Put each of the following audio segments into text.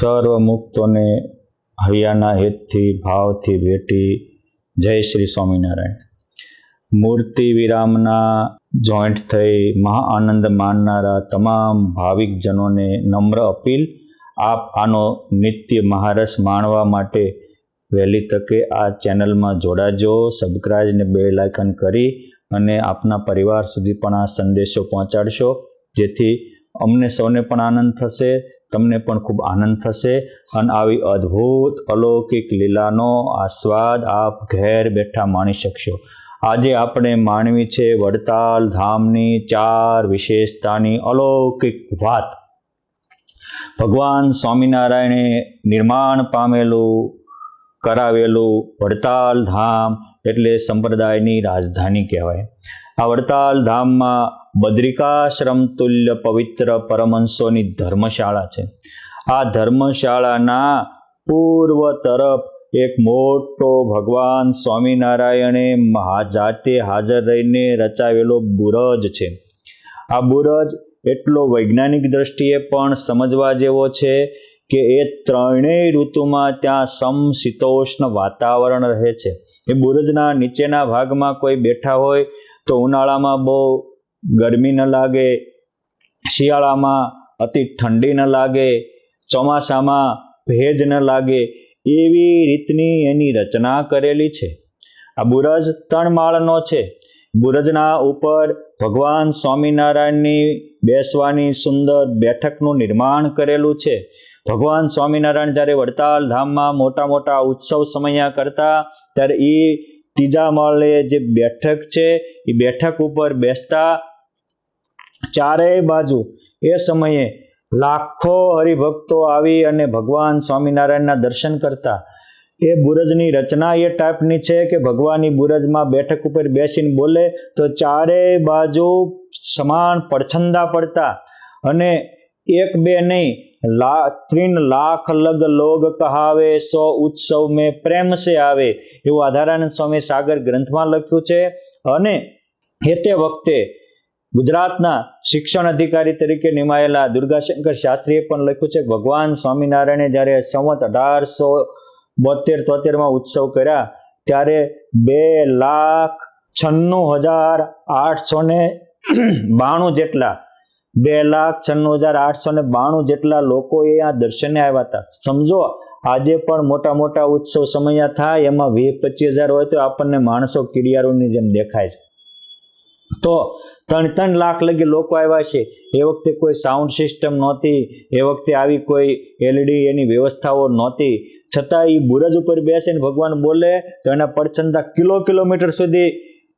સર્વ મુક્તોને હૈયાના હેતથી ભાવથી ભેટી જય શ્રી સ્વામિનારાયણ. મૂર્તિ વિરામના જોઈન્ટ થઈ મહાઆનંદ માનનારા તમામ ભાવિકજનોને નમ્ર અપીલ, આપ આનો નિત્ય મહારસ માણવા માટે વહેલી તકે આ ચેનલમાં જોડાજો. સબસ્ક્રાઇબ ને બેલ આઇકન કરી અને આપના પરિવાર સુધી પણ આ સંદેશો પહોંચાડશો, જેથી અમને સૌને પણ આનંદ થશે, તમને પણ ખૂબ આનંદ થશે અને આવી અદ્ભુત અલૌકિક લીલાનો આસ્વાદ આપ ઘેર બેઠા માણી શકશો. આજે આપણે માણવી છે વડતાલ ધામની 4 વિશેષતાની અલૌકિક વાત. ભગવાન સ્વામિનારાયણે નિર્માણ પામેલું કરાવેલું વડતાલ ધામ એટલે સંપ્રદાયની રાજધાની કહેવાય. આ વડતાલ ધામમાં બદ્રિકાશ્રમ તુલ્ય પવિત્ર પરમહંસોની ધર્મશાળા છે. આ ધર્મશાળાના પૂર્વ તરફ એક મોટો ભગવાન સ્વામિનારાયણે જાતે હાજર રહીને રચાવેલો બુરજ છે. આ બુરજ એટલો વૈજ્ઞાનિક દ્રષ્ટિએ પણ સમજવા જેવો છે કે એ ત્રણેય ઋતુમાં ત્યાં સમશીતોષ્ણ વાતાવરણ રહે છે. એ બુરજના નીચેના ભાગમાં કોઈ બેઠા હોય તો ઉનાળામાં બહુ ગરમી ન લાગે, શિયાળામાં અતિ ઠંડી ન લાગે, ચોમાસામાં ભેજ ન લાગે, એવી રીતની એની રચના કરેલી છે. આ બુરજ 3 માળનો છે. બુરજના ઉપર ભગવાન સ્વામિનારાયણની બેસવાની સુંદર બેઠકનું નિર્માણ કરેલું છે. ભગવાન સ્વામિનારાયણ જ્યારે વડતાલ ધામમાં મોટા મોટા ઉત્સવ સમયા કરતા ત્યારે એ 3જા માળે જે બેઠક છે એ બેઠક ઉપર બેસતા. ચારેય બાજુ એ સમયે લાખો હરિભક્તો આવી અને ભગવાન સ્વામિનારાયણના દર્શન કરતા. એ બુરજની રચના એ ટાઈપની છે કે ભગવાનની બુરજમાં બેઠક ઉપર બેસીને બોલે તો ચારેય બાજુ સમાન પડછંદા પડતા અને 1-2 નહીં, 3 લાખ લગ લોગ કહાવે, 100 ઉત્સવ મેં પ્રેમ સે આવે, એવું આધારાનંદ સ્વામી સાગર ગ્રંથમાં લખ્યું છે. અને તે વખતે ગુજરાતના શિક્ષણ અધિકારી તરીકે નિમાયેલા દુર્ગાશંકર શાસ્ત્રીએ પણ લખ્યું છે કે ભગવાન સ્વામિનારાયણે જ્યારે સંવત 1872-73માં ઉત્સવ કર્યા ત્યારે 2,96,892 જેટલા 2,96,892 જેટલા લોકોએ આ દર્શને આવ્યા હતા. સમજો, આજે પણ મોટા મોટા ઉત્સવ સમયા થાય એમાં 20-25 હજાર હોય તો આપણને માણસો કીડિયારોની જેમ દેખાય છે. તો 3 લાખ લગી લોકો આવ્યા છે. એ વખતે કોઈ સાઉન્ડ સિસ્ટમ નહોતી, એ વખતે આવી કોઈ એલઈડી એની વ્યવસ્થાઓ નહોતી. છતાં એ બુરજ ઉપર બેસીને ભગવાન બોલે તો એના પડછંદા કિલોમીટર સુધી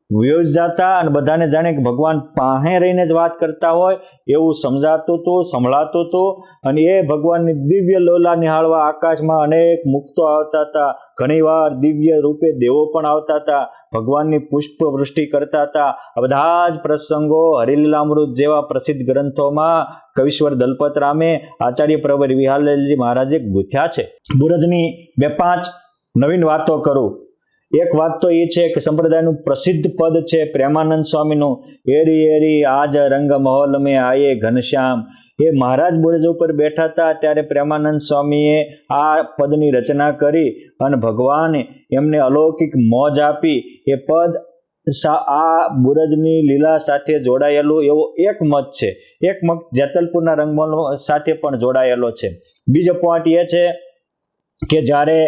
વ્યૂઝ જતા અને બધાને જાણે કે ભગવાન પાસે રહીને જ વાત કરતા હોય એવું સમજાતું હતું, સંભળાતું હતું. અને એ ભગવાનની દિવ્ય લોલા નિહાળવા આકાશમાં અનેક મુક્તો આવતા હતા. ઘણીવાર દિવ્ય રૂપે દેવો પણ આવતા હતા, ભગવાનની પુષ્પવૃષ્ટિ કરતા હતા. આ બધા જ પ્રસંગો હરિલીલામૃત જેવા પ્રસિદ્ધ ગ્રંથોમાં કવિશ્વર દલપતરામે, આચાર્ય પ્રવર વિહારલાલજી મહારાજે ગૂંથ્યા છે. બુરજની 2-5 નવીન વાતો કરું. એક વાત તો એ છે કે સંપ્રદાયનું પ્રસિદ્ધ પદ છે પ્રેમાનંદ સ્વામીનું, એરી એરી આજ રંગ મહોલ મેં આયે ઘનશ્યામ. એ મહારાજ બુરજ ઉપર બેઠા હતા ત્યારે પ્રેમાનંદ સ્વામીએ આ પદની રચના કરી અને ભગવાને એમને અલૌકિક મોજ આપી. એ પદ આ બુરજની લીલા સાથે જોડાયેલું એવો એક મત છે. એક મત જેતલપુરના રંગમહોલ સાથે પણ જોડાયેલો છે. બીજો પોઈન્ટ એ છે કે જ્યારે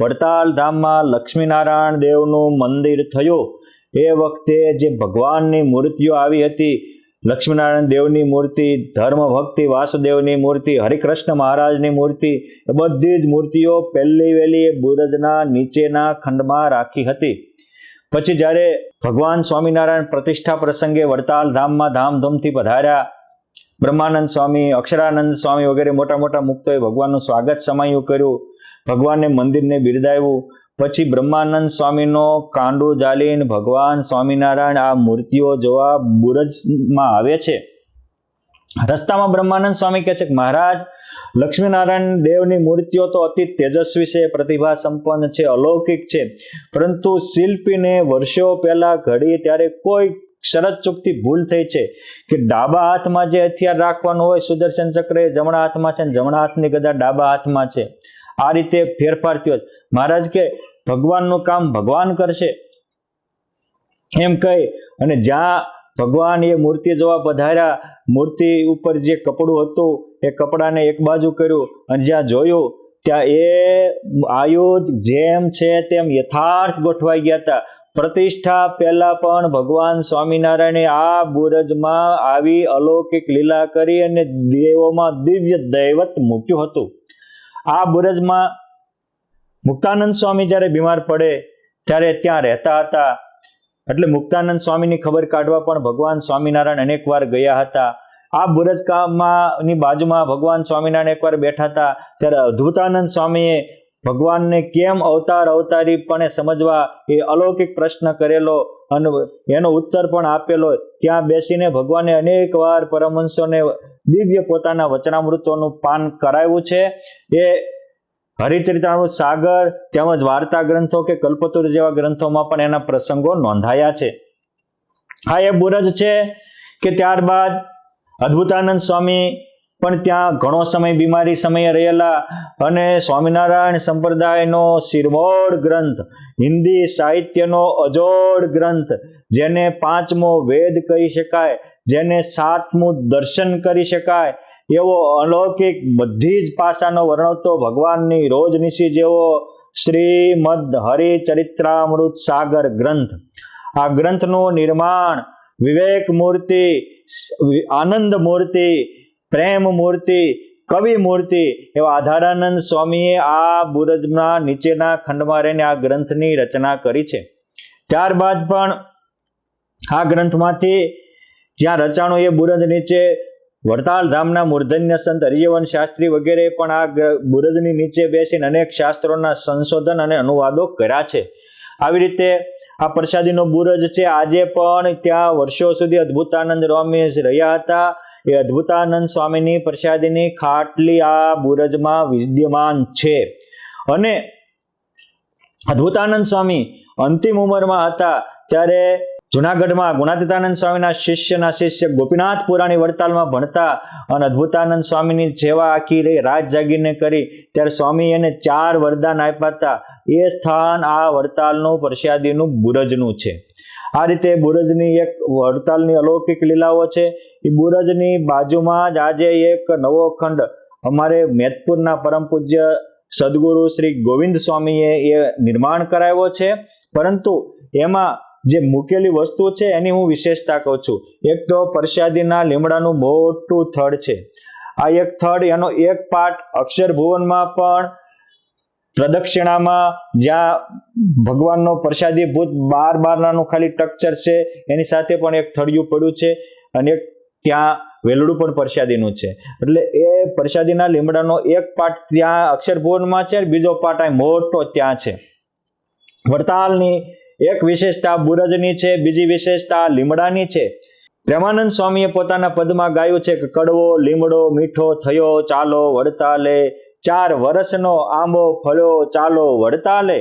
વડતાલ ધામમાં લક્ષ્મીનારાયણ દેવનું મંદિર થયું એ વખતે જે ભગવાનની મૂર્તિઓ આવી હતી, લક્ષ્મીનારાયણ દેવની મૂર્તિ, ધર્મ ભક્તિ વાસુદેવની મૂર્તિ, હરિકૃષ્ણ મહારાજની મૂર્તિ, એ બધી જ મૂર્તિઓ પહેલી વહેલી બુરજના નીચેના ખંડમાં રાખી હતી. પછી જ્યારે ભગવાન સ્વામિનારાયણ પ્રતિષ્ઠા પ્રસંગે વડતાલ ધામમાં ધામધૂમથી પધાર્યા, બ્રહ્માનંદ સ્વામી, અક્ષરાનંદ સ્વામી વગેરે મોટા મોટા મુક્તોએ ભગવાનનું સ્વાગત સમાયું કર્યું, ભગવાનને મંદિરને બિરદાવ્યું. પછી બ્રહ્માનંદ સ્વામીનો કાંડો જાલીને ભગવાન સ્વામિનારાયણ આ મૂર્તિઓ જોવા બુરજમાં આવે છે. રસ્તામાં બ્રહ્માનંદ સ્વામી કહે છે કે મહારાજ, લક્ષ્મીનારાયણ દેવની મૂર્તિઓ તો અતિ તેજસ્વી છે, પ્રતિભા સંપન્ન છે, અલૌકિક છે, પરંતુ શિલ્પીને વર્ષો પહેલા ઘડી ત્યારે કોઈ શરત ચૂકથી ભૂલ થઈ છે કે ડાબા હાથમાં જે હથિયાર રાખવાનું હોય સુદર્શન ચક્ર એ જમણા હાથમાં છે અને જમણા હાથની ગદા ડાબા હાથમાં છે. આ રીતે ફેરફાર થયો. મહારાજ કે ભગવાનનું કામ ભગવાન કરશે એમ કહી અને જ્યાં ભગવાન એ મૂર્તિ જોવા પધાર્યા, મૂર્તિ ઉપર જે કપડું હતું એ કપડાને એક બાજુ કર્યું અને જ્યાં જોયું ત્યાં એ આયુધ જેમ છે તેમ યથાર્થ ગોઠવાઈ ગયા હતા. પ્રતિષ્ઠા પહેલા પણ ભગવાન સ્વામિનારાયણે આ બુરજમાં આવી અલૌકિક લીલા કરી અને દેવોમાં દિવ્ય દૈવત મૂક્યું હતું. આ બુરજમાં મુક્તાનંદ સ્વામી જ્યારે બીમાર પડે ત્યારે ત્યાં રહેતા હતા. એટલે મુક્તાનંદ સ્વામીની ખબર કાઢવા પણ ભગવાન સ્વામિનારાયણ અનેક વાર ગયા હતા. આ બુરજની બાજુમાં ભગવાન સ્વામિનારાયણ એકવાર બેઠા હતા ત્યારે અદ્ભુતાનંદ સ્વામીએ ભગવાનને કેમ અવતારીપણે સમજવા એ અલૌકિક પ્રશ્ન કરેલો અને એનો ઉત્તર પણ આપેલો. ત્યાં બેસીને ભગવાને અનેક વાર પરમહંસોને દિવ્ય પોતાના વચનામૃતોનું પાન કરાવ્યું છે. એ હરિચરિતામૃત સાગર તેમજ વાર્તા ગ્રંથો કે કલ્પતરુ જેવા ગ્રંથોમાં પણ એના પ્રસંગો નોંધાયા છે. આ એ બુરજ છે કે ત્યારબાદ અદ્ભુતાનંદ સ્વામી પણ ત્યાં ઘણો સમય બીમારી સમયે રહેલા અને સ્વામિનારાયણ સંપ્રદાયનો શિરમોર ગ્રંથ, હિન્દી સાહિત્યનો અજોડ ગ્રંથ, જેને 5મો વેદ કહી શકાય, જેને 7મું દર્શન કરી શકાય એવો અલૌકિક બધી જ પાસાનો વર્ણવતો ભગવાનની રોજનીશી જેવો શ્રીમદ હરિચરિત્રામૃત સાગર ગ્રંથ. આ ગ્રંથનું નિર્માણ વિવેક મૂર્તિ, આનંદ મૂર્તિ, પ્રેમ મૂર્તિ, કવિ મૂર્તિ એવા આધારાનંદ સ્વામીએ આ બુરજના નીચેના ખંડમાં રહીને આ ગ્રંથની રચના કરી છે. ત્યારબાદ પણ આ ગ્રંથમાંથી જ્યાં રચાણું એ બુરજ નીચે વડતાલ ધામના મૂર્ધન્ય સંત હરિજીવન શાસ્ત્રી વગેરે પણ આ બુરજની નીચે બેસીને અનેક શાસ્ત્રોના સંશોધન અને અનુવાદો કર્યા છે. આવી રીતે આ પ્રસાદીનો બુરજ છે. આજે પણ ત્યાં વર્ષો સુધી અદ્ભુતાનંદ સ્વામી રહ્યા હતા. એ અદ્ભુતાનંદ સ્વામીની પ્રસાદીની ખાટલી આ બુરજમાં વિદ્યમાન છે. અને અદ્ભુતાનંદ સ્વામી અંતિમ ઉંમરમાં હતા ત્યારે જુનાગઢમાં ગુણાતીતાનંદ સ્વામીના શિષ્ય ગોપીનાથ પુરાણી વડતાલમાં ભણતા અને અદ્ભુતાનંદ સ્વામીની સેવા આખી રાત જાગીને કરી ત્યારે સ્વામી એને 4 વરદાન આપ્યા હતા. એ સ્થાન આ વડતાલનું પ્રસાદીનું બુરજનું છે. આ રીતે બુરજની એક વડતાલની અલૌકિક લીલાઓ છે. એ બુરજની બાજુમાં જ આજે એક નવો ખંડ અમારે મેદપુરના પરમ પૂજ્ય સદગુરુ શ્રી ગોવિંદ સ્વામીએ એ નિર્માણ કરાવ્યો છે. પરંતુ એમાં જે મૂકેલી વસ્તુ છે એની હું વિશેષતા કહું છું. એક તો પ્રસાદીના લીમડાનું મોટું થડ છે. આ એક થડ, એનો એક પાર્ટ અક્ષરભુવનમાં પણ પ્રદક્ષિણામાં જ્યાં ભગવાનનો પ્રસાદી ભૂત 12 ખાલી સ્ટ્રક્ચર છે એની સાથે પણ એક થડિયું પડ્યું છે અને એક ત્યાં વેલડું પણ પ્રસાદીનું છે. એટલે એ પ્રસાદીના લીમડાનો એક પાર્ટ ત્યાં અક્ષરભુવનમાં છે, બીજો પાર્ટ આ મોટો ત્યાં છે. વડતાલની એક વિશેષતા બુરજની છે, બીજી વિશેષતા લીમડાની છે. પ્રેમાનંદ સ્વામીએ પોતાના પદમાં ગાયું છે કે કડવો લીમડો મીઠો થયો ચાલો વડતાલે, 4 વર્ષનો આંબો ફળ્યો ચાલો વડતાલે.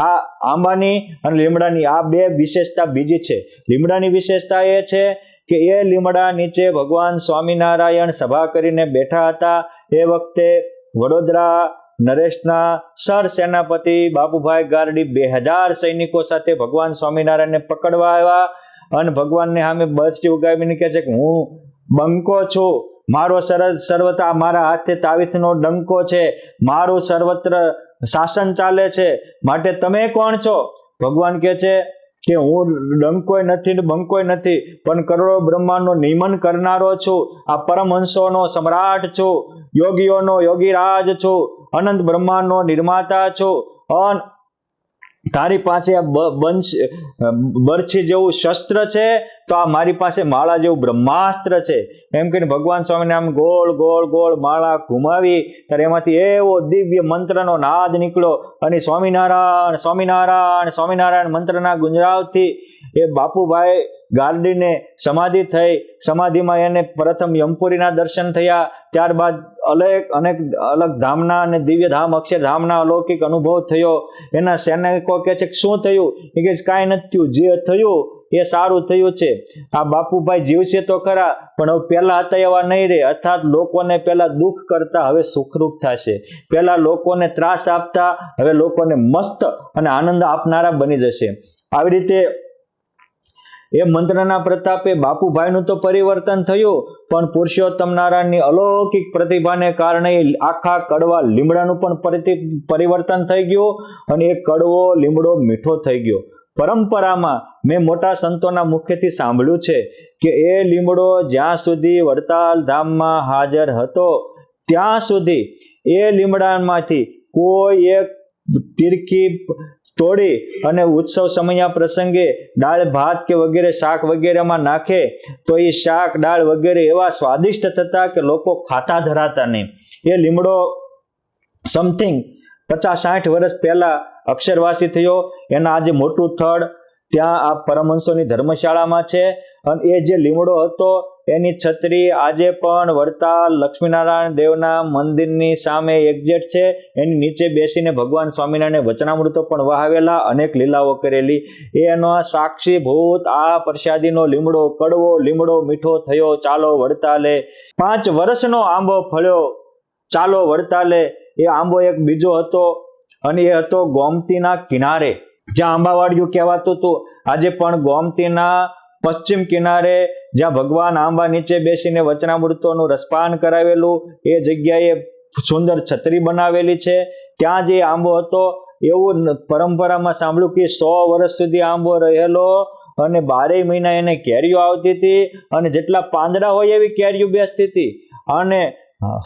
આ આંબાની અને લીમડાની આ 2 વિશેષતા બીજી છે. લીમડાની વિશેષતા એ છે કે એ લીમડા નીચે ભગવાન સ્વામિનારાયણ સભા કરીને બેઠા હતા. એ વખતે વડોદરા નરેશના સર સેનાપતિ બાપુભાઈ ગારડી 2000 સૈનિકો સાથે ભગવાન સ્વામિનારાયણને પકડવા આવ્યા અને ભગવાનને સામે બચકી ઉગાવીને કહે છે કે હું બંકો છું, મારો સર્વત્ર મારા હાથે તાવીથનો ડંકો છે, મારું સર્વત્ર શાસન ચાલે છે, માટે તમે કોણ છો? ભગવાન કહે છે કે હું ડંકોય નથી ને બંકોય નથી, પણ કરોડો બ્રહ્માંડનો નિયમન કરનારો છું, આ પરમહંસોનો સમ્રાટ છું, યોગીઓનો યોગીરાજ છું, અનંત બ્રહ્માંડનો નિર્માતા છું. અને તારી પાસે આ બરછી જેવું શસ્ત્ર છે તો આ મારી પાસે માળા જેવું બ્રહ્માસ્ત્ર છે. એમ કહીને ભગવાન સ્વામીને આમ ગોળ ગોળ ગોળ માળા ઘુમાવી ત્યારે એમાંથી એવો દિવ્ય મંત્રનો નાદ નીકળ્યો અને સ્વામિનારાયણ સ્વામિનારાયણ સ્વામિનારાયણ મંત્રના ગુંજરાવથી એ બાપુભાઈ ગાર્ડીને સમાધિ થઈ. સમાધિમાં એને પ્રથમ યમપુરીના દર્શન થયા. ત્યારબાદ અનેક અલગ ધામના અને દિવ્ય ધામ અક્ષરધામના અલૌકિક અનુભવ થયો. એના સૈનિકો કહે છે કે શું થયું? એ કહે કાંઈ નથી થયું, જે થયું એ સારું થયું છે. આ બાપુભાઈ જીવશે તો ખરા, પણ હવે પહેલા હતા એવા નહીં રહે. અર્થાત લોકોને પહેલા દુઃખ કરતા હવે સુખરૂપ થશે. પહેલા લોકોને ત્રાસ આપતા હવે લોકોને મસ્ત અને આનંદ આપનારા બની જશે. આવી રીતે એ મંત્રના પ્રતાપે બાપુભાઈનું તો પરિવર્તન થયું, પણ પુરુષોત્તમ નારાયણની અલૌકિક પ્રતિભાને કારણે આખા કડવા લીમડાનું પણ પરિવર્તન થઈ ગયું અને એ કડવો લીમડો મીઠો થઈ ગયો. પરંપરામાં મેં મોટા સંતોના મુખેથી સાંભળ્યું છે કે એ લીમડો જ્યાં સુધી વડતાલ ધામમાં હાજર હતો ત્યાં સુધી એ લીમડામાંથી કોઈ એક તીરકી તોડી અને ઉત્સવ સમયા પ્રસંગે દાળ ભાત કે વગેરે શાક વગેરેમાં નાખે તો એ શાક દાળ વગેરે એવા સ્વાદિષ્ટ થતા કે લોકો ખાતા ધરાતા નહીં. એ લીમડો સમથિંગ 50-60 વર્ષ પહેલા અક્ષરવાસી થયો. એના આજે મોટું થડ ત્યાં આ પરમહંસોની ધર્મશાળામાં છે. અને એ જે લીમડો હતો એની છત્રી આજે પણ વડતાલ લક્ષ્મીનારાયણ દેવના મંદિરની સામે એક્ઝેક્ટ છે. એની નીચે બેસીને ભગવાન સ્વામિનારાયણ વચનામૃતો પણ વહાવેલા, અનેક લીલાઓ કરેલી. એનો સાક્ષીભૂત આ પ્રસાદીનો લીમડો, કડવો લીમડો મીઠો થયો ચાલો વડતાલે. 5 વર્ષનો આંબો ફળ્યો ચાલો વડતાલે. એ આંબો એક બીજો હતો અને એ હતો ગોમતીના કિનારે, જ્યાં આંબાવાડિયું કહેવાતું હતું. આજે પણ ગોમતીના પશ્ચિમ કિનારે જ્યાં ભગવાન આંબા નીચે બેસીને વચનામૃતોનું રસપાન કરાવેલું એ જગ્યાએ સુંદર છત્રી બનાવેલી છે. ત્યાં જે આંબો હતો એવું પરંપરામાં સાંભળ્યું કે 100 વર્ષ સુધી આંબો રહેલો અને 12 મહિના એને કેરીઓ આવતી હતી અને જેટલા પાંદડા હોય એવી કેરીઓ બેસતી હતી અને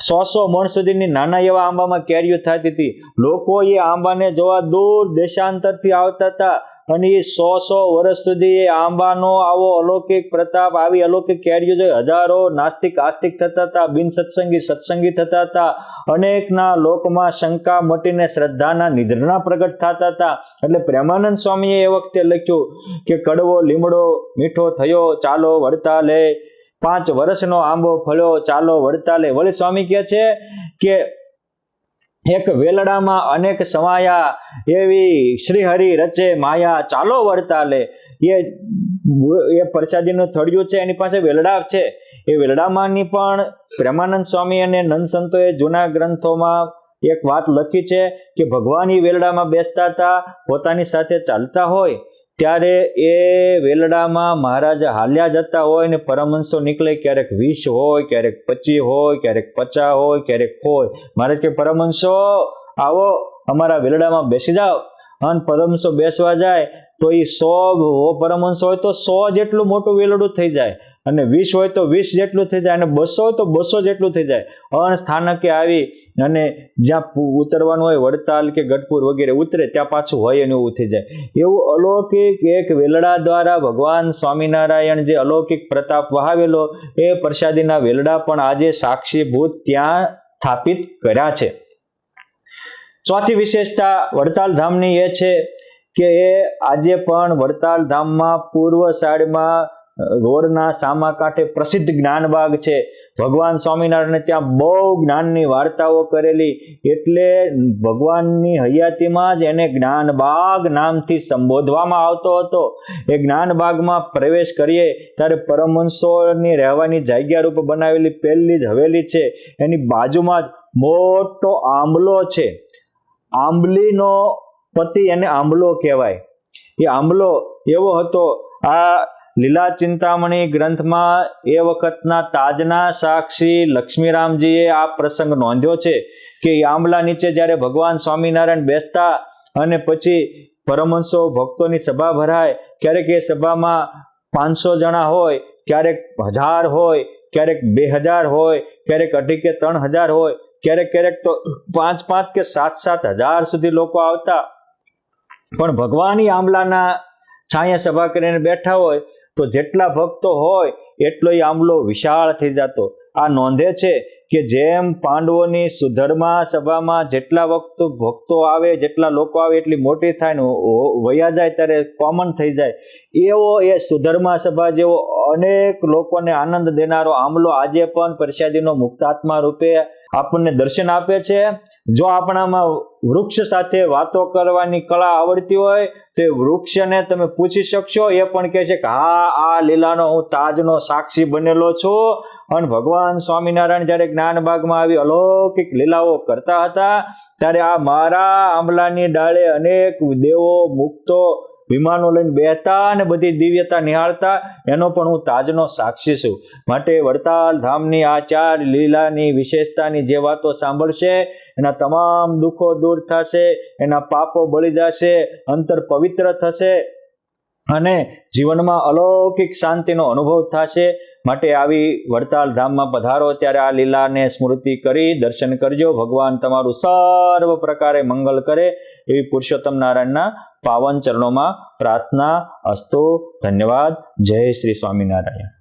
100 મણ સુધીની નાના એવા આંબામાં કેરીઓ થતી હતી. લોકો એ આંબાને જોવા દૂર દેશાંતરથી આવતા હતા અને એ 100 વર્ષ સુધી એ આંબાનો આવો અલૌકિક પ્રતાપ, આવી અલૌકિક કેરીઓ જોઈ હજારો નાસ્તિક આસ્તિક થતા હતા, બિન સત્સંગી સત્સંગી થતા હતા. અનેકના લોકમાં શંકા મટીને શ્રદ્ધાના નિર્જના પ્રગટ થતા હતા. એટલે પ્રેમાનંદ સ્વામીએ એ વખતે લખ્યું કે કડવો લીમડો મીઠો થયો ચાલો વડતાલે. 5 વર્ષનો આંબો ફળ્યો ચાલો વડતાલે. વળી સ્વામી કહે છે કે એક વેલડામાં અનેક સમાયા એવી શ્રીહરિ રચે માયા ચાલો વડતાલે. એ પ્રસાદીનું થળિયું છે, એની પાસે વેલડા છે. એ વેલડામાંની પણ પ્રેમાનંદ સ્વામી અને નંદ સંતોએ જૂના ગ્રંથોમાં એક વાત લખી છે કે ભગવાન એ વેલડામાં બેસતા હતા, પોતાની સાથે ચાલતા હોય ત્યારે એ વેલડામાં મહારાજા હાલ્યા જતા હોય ને પરમહંસો નીકળે, ક્યારેક 20 હોય, ક્યારેક 25 હોય, ક્યારેક 50 હોય, ક્યારેક હોય. મહારાજ કે પરમહંસો આવો અમારા વેલડામાં બેસી જાઓ. અને પરમહંસો બેસવા જાય તો એ 100 પરમહંસો હોય તો 100 જેટલું મોટું વેલડું થઈ જાય અને 20 હોય તો 20 જેટલું થઈ જાય અને 200 હોય તો 200 જેટલું થઈ જાય. અને સ્થાનકે આવી અને જ્યાં ઉતરવાનું હોય વડતાલ કે ગઢપુર વગેરે ઉતરે ત્યાં પાછું હોય અને એવું થઈ જાય. એવું અલૌકિક એક વેલડા દ્વારા ભગવાન સ્વામિનારાયણ જે અલૌકિક પ્રતાપ વહાવેલો એ પ્રસાદીના વેલડા પણ આજે સાક્ષીભૂત ત્યાં સ્થાપિત કર્યા છે. ચોથી વિશેષતા વડતાલ ધામની એ છે કે એ આજે પણ વડતાલ ધામમાં પૂર્વ સાઈડમાં રોડના સામા કાંઠે પ્રસિદ્ધ જ્ઞાનબાગ છે. ભગવાન સ્વામિનારાયણે ત્યાં બહુ જ્ઞાનની વાર્તાઓ કરેલી, એટલે ભગવાનની હયાતીમાં જ એને જ્ઞાનબાગ નામથી સંબોધવામાં આવતો હતો. એ જ્ઞાનબાગમાં પ્રવેશ કરીએ ત્યારે પરમહંસોની રહેવાની જગ્યા રૂપ બનાવેલી પહેલી જ હવેલી છે. એની બાજુમાં જ મોટો આંબલો છે. આંબલીનો પતિ એને આંબલો કહેવાય. એ આંબલો એવો હતો. આ લીલા ચિંતામણી ગ્રંથમાં એ વખતના તાજના સાક્ષી લક્ષ્મીરામજીએ આ પ્રસંગ નોંધ્યો છે કે આંબલા નીચે જ્યારે ભગવાન સ્વામિનારાયણ બેસતા અને પછી પરમહંસો ભક્તોની સભા ભરાય, ક્યારેક એ સભામાં 500 જણા હોય, ક્યારેક 1000 હોય, ક્યારેક 2000 હોય, ક્યારેક 2,500 કે 3,000 હોય, ક્યારેક તો 5,000 કે 7,000 સુધી લોકો આવતા. પણ ભગવાન આંબલાના છાંયે સભા કરીને બેઠા હોય તો જેટલા ભક્તો હોય એટલો એ આંબલો વિશાળ થઈ જતો. આ નોંધે છે કે જેમ પાંડવોની સુધર્મા સભામાં જેટલા ભક્તો આવે, જેટલા લોકો આવે એટલી મોટી થાય ને વયા જાય ત્યારે કોમન થઈ જાય, એવો એ સુધર્મા સભા જેવો અનેક લોકોને આનંદ દેનારો આંબલો આજે પણ પ્રસાદીનો મુક્તાત્મા રૂપે આપણને દર્શન આપે છે. જો આપણામાં વૃક્ષ સાથે વાતો કરવાની કળા આવડતી હોય તો એ વૃક્ષને તમે પૂછી શકશો, એ પણ કહે છે કે હા, આ લીલાનો હું તાજનો સાક્ષી બનેલો છું. અને ભગવાન સ્વામિનારાયણ જ્યારે જ્ઞાનબાગમાં આવી અલૌકિક લીલાઓ કરતા હતા ત્યારે આ મારા આંબલાની ડાળે અનેક દેવો મુક્તો વિમાનો લઈને બેહતા અને બધી દિવ્યતા નિહાળતા, એનો પણ હું તાજનો સાક્ષી છું. માટે વડતાલ ધામની આ 4 લીલાની વિશેષતાની જે વાતો સાંભળશે એના તમામ દુઃખો દૂર થશે, એના પાપો બળી જશે, અંતર પવિત્ર થશે અને જીવનમાં અલૌકિક શાંતિનો અનુભવ થશે. માટે આવી વડતાલ ધામમાં પધારો ત્યારે આ લીલાને સ્મૃતિ કરી દર્શન કરજો. ભગવાન તમારું સર્વ પ્રકારે મંગલ કરે એવી પુરુષોત્તમ નારાયણના પાવન ચરણોમાં પ્રાર્થના અસ્તુ. ધન્યવાદ. જય શ્રી સ્વામિનારાયણ.